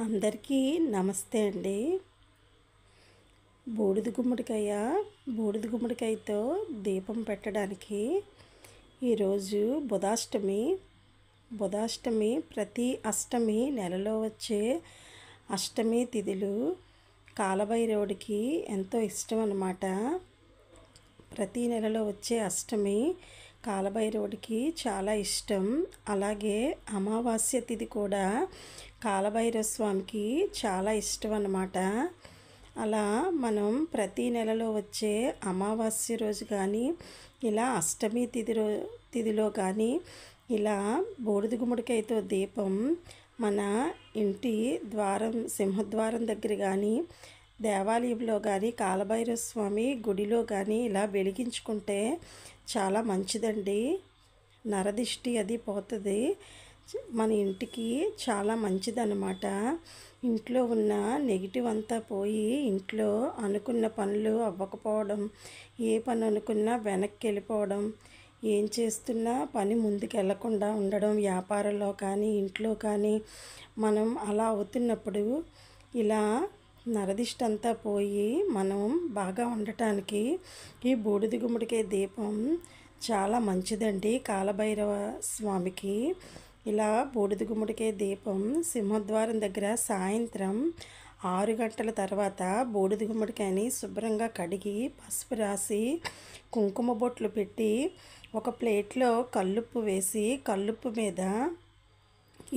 అందరికీ నమస్తే అండి. బూడిద గుమ్మడికాయతో దీపం పెట్టడానికి ఈరోజు బుధాష్టమి ప్రతి అష్టమి నెలలో వచ్చే అష్టమి తిథులు కాలభైరవుడికి ఎంతో ఇష్టం అన్నమాట. ప్రతి నెలలో వచ్చే అష్టమి కాలభైరవుడికి చాలా ఇష్టం. అలాగే అమావాస్య తిథి కూడా కాలభైరవ స్వామికి చాలా ఇష్టం అన్నమాట. అలా మనం ప్రతి నెలలో వచ్చే అమావాస్య రోజు కానీ ఇలా అష్టమి తిథిలో కానీ ఇలా బూడిద గుమ్మడికాయతో దీపం మన ఇంటి సింహద్వారం దగ్గర కానీ దేవాలయంలో కానీ కాలభైరవ స్వామి గుడిలో కానీ ఇలా వెలిగించుకుంటే చాలా మంచిదండి. నరదిష్టి అది పోతుంది, మన ఇంటికి చాలా మంచిదన్నమాట. ఇంట్లో ఉన్న నెగిటివ్ అంతా పోయి ఇంట్లో అనుకున్న పనులు అవ్వకపోవడం, ఏ పని అనుకున్నా వెనక్కి వెళ్ళిపోవడం, ఏం చేస్తున్నా పని ముందుకు వెళ్లకుండా ఉండడం, వ్యాపారంలో కానీ ఇంట్లో కానీ మనం అలా అవుతున్నప్పుడు ఇలా నరదిష్టి అంతా పోయి మనం బాగా ఉండటానికి ఈ బూడిద గుమ్మడికాయ దీపం చాలా మంచిదండి. కాలభైరవ స్వామికి ఇలా బూడిద గుమ్మడికాయ దీపం సింహద్వారం దగ్గర సాయంత్రం 6 గంటల తర్వాత బూడిద గుమ్మడికాయని శుభ్రంగా కడిగి పసుపు రాసి కుంకుమ బొట్లు పెట్టి ఒక ప్లేట్లో కల్లుప్పు వేసి కల్లుప్పు మీద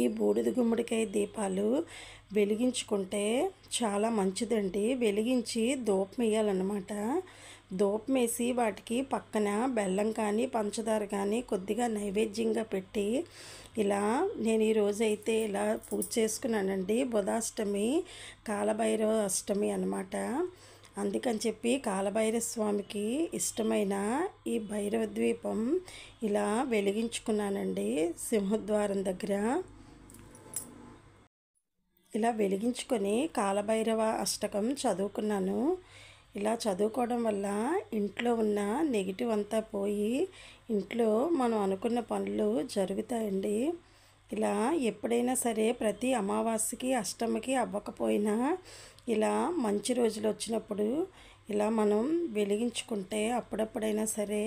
ఈ బూడిద గుమ్మడికాయ దీపాలు వెలిగించుకుంటే చాలా మంచిదండి. వెలిగించి ధూపం వేయాలన్నమాట. ధూపం వేసి వాటికి పక్కన బెల్లం కానీ పంచదార కానీ కొద్దిగా నైవేద్యంగా పెట్టి ఇలా నేను ఈరోజు అయితే ఇలా పూజ చేసుకున్నానండి. బుధాష్టమి కాలభైరవ అష్టమి అన్నమాట. అందుకని చెప్పి కాలభైరవ స్వామికి ఇష్టమైన ఈ భైరవ ద్వీపం ఇలా వెలిగించుకున్నానండి. సింహద్వారం దగ్గర ఇలా వెలిగించుకొని కాలభైరవ అష్టకం చదువుకున్నాను. ఇలా చదువుకోవడం వల్ల ఇంట్లో ఉన్న నెగిటివ్ అంతా పోయి ఇంట్లో మనం అనుకున్న పనులు జరుగుతాయండి. ఇలా ఎప్పుడైనా సరే ప్రతి అమావాస్యకి అష్టమికి అవ్వకపోయినా ఇలా మంచి రోజులు వచ్చినప్పుడు ఇలా మనం వెలిగించుకుంటే అప్పుడప్పుడైనా సరే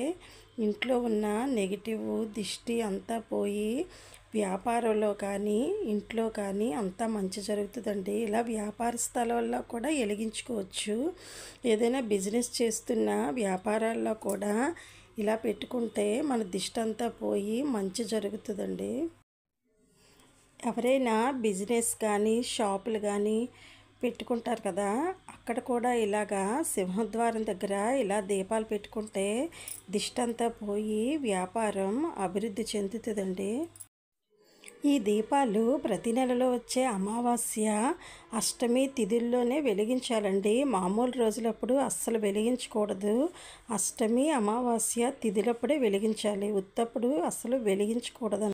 ఇంట్లో ఉన్న నెగిటివ్ దిష్టి అంతా పోయి వ్యాపారంలో కానీ ఇంట్లో కానీ అంతా మంచి జరుగుతుందండి. ఇలా వ్యాపార స్థలాల్లో కూడా వెలిగించుకోవచ్చు. ఏదైనా బిజినెస్ చేస్తున్న వ్యాపారాల్లో కూడా ఇలా పెట్టుకుంటే మన దిష్టి అంతా పోయి మంచి జరుగుతుందండి. ఎవరైనా బిజినెస్ కానీ షాపులు కానీ పెట్టుకుంటారు కదా, అక్కడ కూడా ఇలాగా సింహద్వారం దగ్గర ఇలా దీపాలు పెట్టుకుంటే దిష్టి అంతా పోయి వ్యాపారం అభివృద్ధి చెందుతుందండి. ఈ దీపాలు ప్రతి నెలలో వచ్చే అమావాస్య అష్టమి తిథుల్లోనే వెలిగించాలండి. మామూలు రోజులప్పుడు అస్సలు వెలిగించకూడదు. అష్టమి అమావాస్య తిథులప్పుడే వెలిగించాలి, ఉత్తప్పుడు అస్సలు వెలిగించకూడదు.